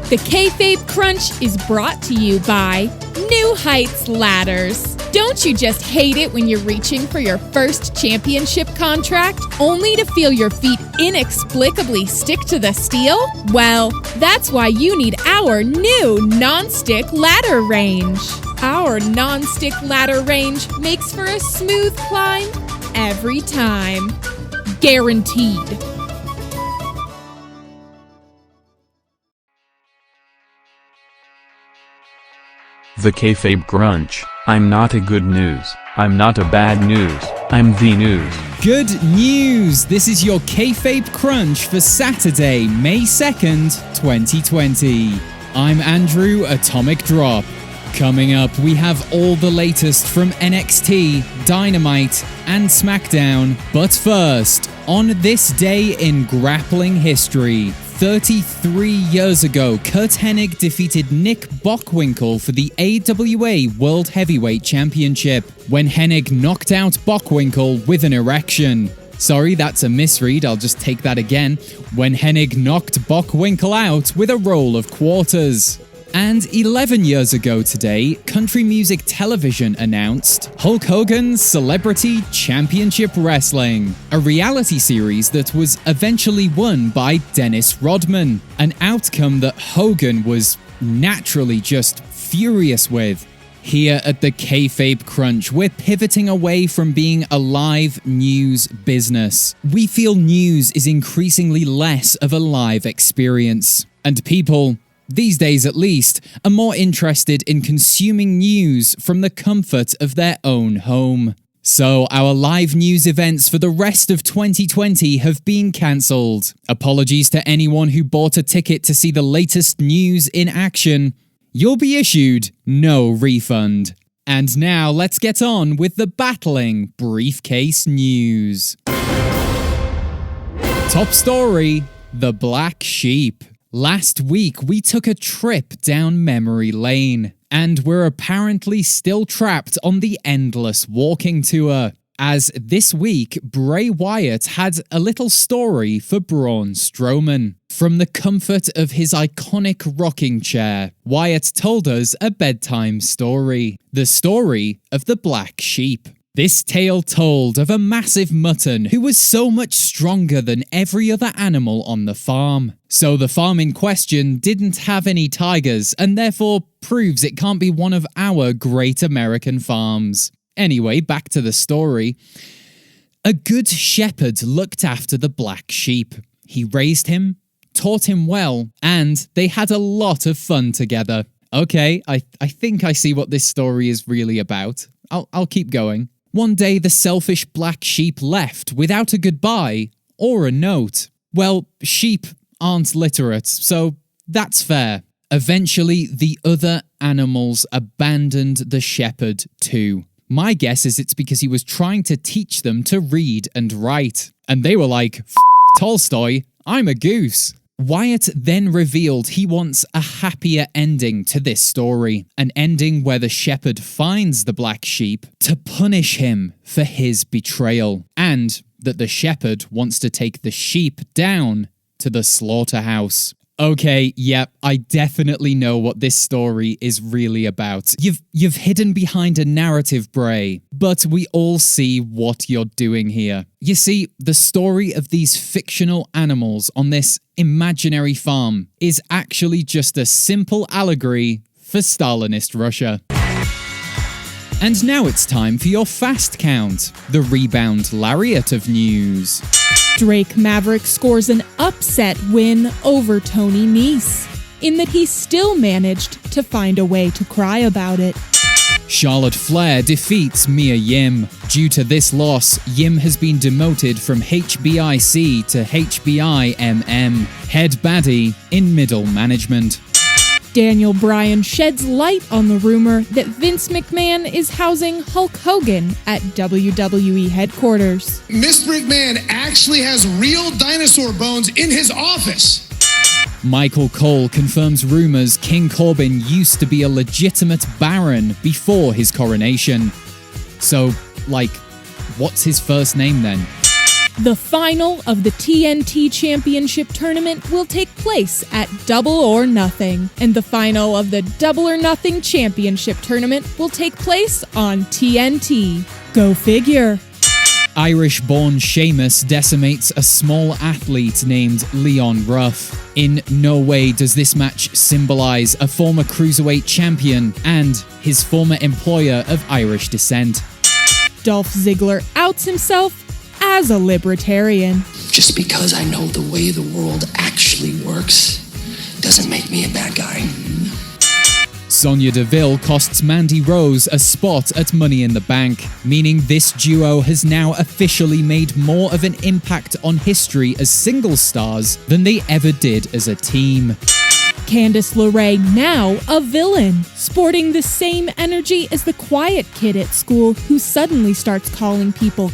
The Kayfabe Crunch is brought to you by New Heights Ladders. Don't you just hate it when you're reaching for your first championship contract, only to feel your feet inexplicably stick to the steel? Well, that's why you need our new non-stick ladder range. Our non-stick ladder range makes for a smooth climb every time. Guaranteed. The Kayfabe Crunch. I'm not a good news. I'm not a bad news. I'm the news. Good news! This is your Kayfabe Crunch for Saturday, May 2nd, 2020. I'm Andrew Atomic Drop. Coming up, we have all the latest from NXT, Dynamite, and SmackDown. But first, on this day in grappling history, 33 years ago, Kurt Hennig defeated Nick Bockwinkel for the AWA World Heavyweight Championship when Hennig knocked out Bockwinkel with an erection. Sorry, that's a misread, I'll just take that again. When Hennig knocked Bockwinkel out with a roll of quarters. And 11 years ago today, Country Music Television announced Hulk Hogan's Celebrity Championship Wrestling, a reality series that was eventually won by Dennis Rodman, an outcome that Hogan was naturally just furious with. Here at the Kayfabe Crunch, we're pivoting away from being a live news business. We feel news is increasingly less of a live experience, and people, these days at least, are more interested in consuming news from the comfort of their own home. So our live news events for the rest of 2020 have been cancelled. Apologies to anyone who bought a ticket to see the latest news in action. You'll be issued no refund. And now let's get on with the Battling-Briefcase news. Top story, the Black Sheep. Last week, we took a trip down memory lane, and we're apparently still trapped on the endless walking tour, as this week, Bray Wyatt had a little story for Braun Strowman. From the comfort of his iconic rocking chair, Wyatt told us a bedtime story, the story of the Black Sheep. This tale told of a massive mutton who was so much stronger than every other animal on the farm. So the farm in question didn't have any tigers and therefore proves it can't be one of our great American farms. Anyway, back to the story. A good shepherd looked after the black sheep. He raised him, taught him well, and they had a lot of fun together. Okay, I think I see what this story is really about. I'll keep going. One day, the selfish black sheep left without a goodbye or a note. Well, sheep aren't literate, so that's fair. Eventually, the other animals abandoned the shepherd too. My guess is it's because he was trying to teach them to read and write. And they were like, F*** Tolstoy, I'm a goose. Wyatt then revealed he wants a happier ending to this story, an ending where the shepherd finds the black sheep to punish him for his betrayal, and that the shepherd wants to take the sheep down to the slaughterhouse. Okay, yep, I definitely know what this story is really about. You've hidden behind a narrative, Bray, but we all see what you're doing here. You see, the story of these fictional animals on this imaginary farm is actually just a simple allegory for Stalinist Russia. And now it's time for your fast count, the rebound lariat of news. Drake Maverick scores an upset win over Tony Nese, in that he still managed to find a way to cry about it. Charlotte Flair defeats Mia Yim. Due to this loss, Yim has been demoted from HBIC to HBIMM, head baddie in middle management. Daniel Bryan sheds light on the rumor that Vince McMahon is housing Hulk Hogan at WWE headquarters. Mr. McMahon actually has real dinosaur bones in his office. Michael Cole confirms rumors King Corbin used to be a legitimate baron before his coronation. So, what's his first name then? The final of the TNT Championship Tournament will take place at Double or Nothing, and the final of the Double or Nothing Championship Tournament will take place on TNT. Go figure. Irish-born Sheamus decimates a small athlete named Leon Ruff. In no way does this match symbolize a former cruiserweight champion and his former employer of Irish descent. Dolph Ziggler outs himself as a libertarian. Just because I know the way the world actually works doesn't make me a bad guy. Sonya Deville costs Mandy Rose a spot at Money in the Bank, meaning this duo has now officially made more of an impact on history as single stars than they ever did as a team. Candice LeRae now a villain, sporting the same energy as the quiet kid at school who suddenly starts calling people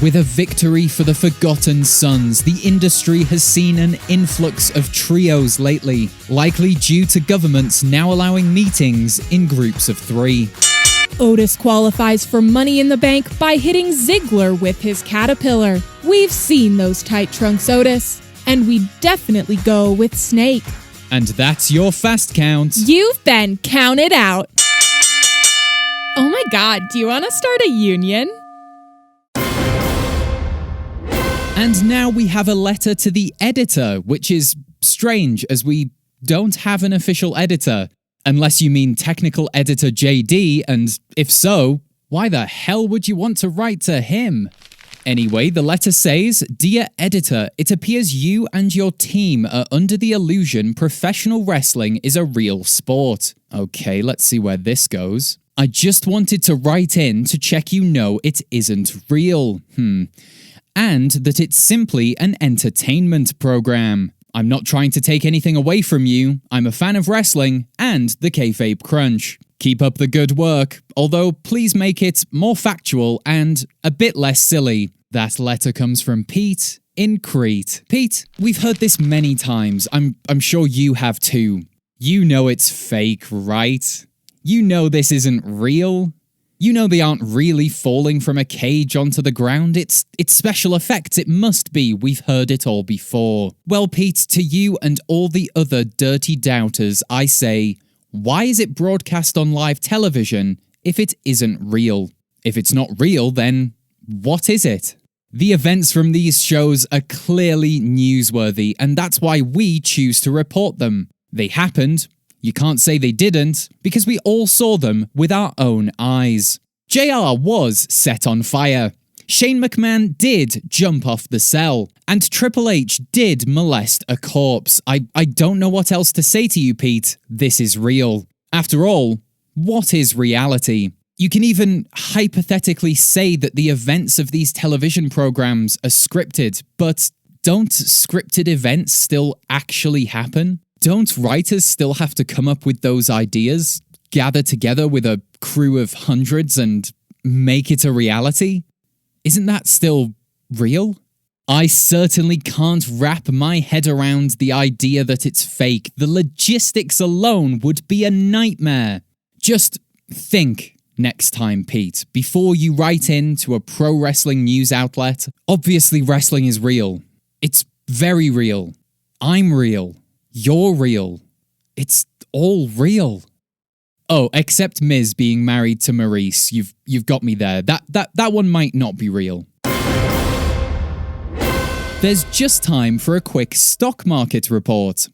With a victory for the Forgotten Sons, the industry has seen an influx of trios lately, likely due to governments now allowing meetings in groups of 3. Otis qualifies for Money in the Bank by hitting Ziggler with his Caterpillar. We've seen those tight trunks, Otis, and we definitely go with Snake. And that's your fast count. You've been counted out. Oh my god, do you want to start a union? And now we have a letter to the editor, which is strange as we don't have an official editor. Unless you mean technical editor JD, and if so, why the hell would you want to write to him? Anyway, the letter says, "Dear editor, it appears you and your team are under the illusion professional wrestling is a real sport." Okay, let's see where this goes. "I just wanted to write in to check you know it isn't real. And that it's simply an entertainment program. I'm not trying to take anything away from you. I'm a fan of wrestling and the Kayfabe Crunch. Keep up the good work, although please make it more factual and a bit less silly." That letter comes from Pete in Crete. Pete, we've heard this many times. I'm sure you have too. You know it's fake, right? You know this isn't real. You know they aren't really falling from a cage onto the ground. It's special effects, it must be. We've heard it all before. Well, Pete, to you and all the other dirty doubters, I say, why is it broadcast on live television if it isn't real? If it's not real, then what is it? The events from these shows are clearly newsworthy, and that's why we choose to report them. They happened. You can't say they didn't, because we all saw them with our own eyes. JR was set on fire. Shane McMahon did jump off the cell. And Triple H did molest a corpse. I don't know what else to say to you, Pete. This is real. After all, what is reality? You can even hypothetically say that the events of these television programs are scripted, but don't scripted events still actually happen? Don't writers still have to come up with those ideas, gather together with a crew of hundreds and make it a reality? Isn't that still real? I certainly can't wrap my head around the idea that it's fake. The logistics alone would be a nightmare. Just think next time, Pete, before you write in to a pro wrestling news outlet. Obviously, wrestling is real. It's very real. I'm real. You're real. It's all real. Oh, except Miz being married to Maurice. You've got me there. That one might not be real. There's just time for a quick stock market report.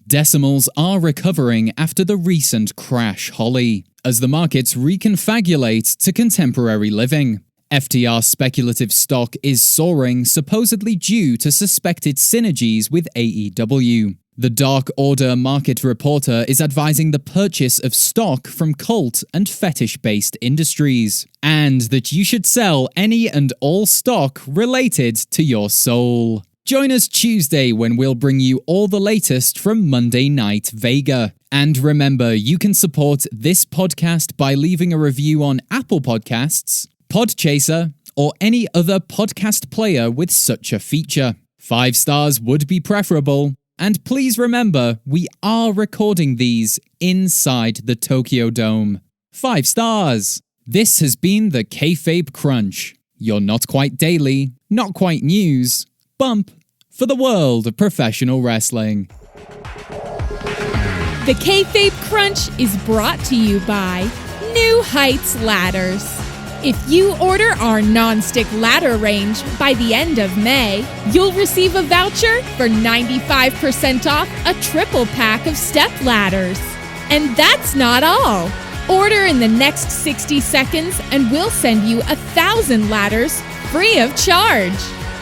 Decimals are recovering after the recent crash, Holly, as the markets reconfabulate to contemporary living. FTR speculative stock is soaring, supposedly due to suspected synergies with AEW. The Dark Order market reporter is advising the purchase of stock from cult and fetish-based industries, and that you should sell any and all stock related to your soul. Join us Tuesday when we'll bring you all the latest from Monday Night Vega. And remember, you can support this podcast by leaving a review on Apple Podcasts, Podchaser, or any other podcast player with such a feature. 5 stars would be preferable. And please remember, we are recording these inside the Tokyo Dome. 5 stars! This has been the Kayfabe Crunch, your not quite daily, not quite news, bump for the world of professional wrestling. The Kayfabe Crunch is brought to you by New Heights Ladders. If you order our non-stick ladder range by the end of May, you'll receive a voucher for 95% off a triple pack of step ladders. And that's not all. Order in the next 60 seconds and we'll send you 1,000 ladders free of charge.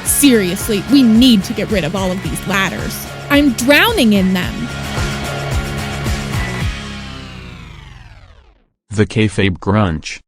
Seriously, we need to get rid of all of these ladders. I'm drowning in them. The Kayfabe Crunch.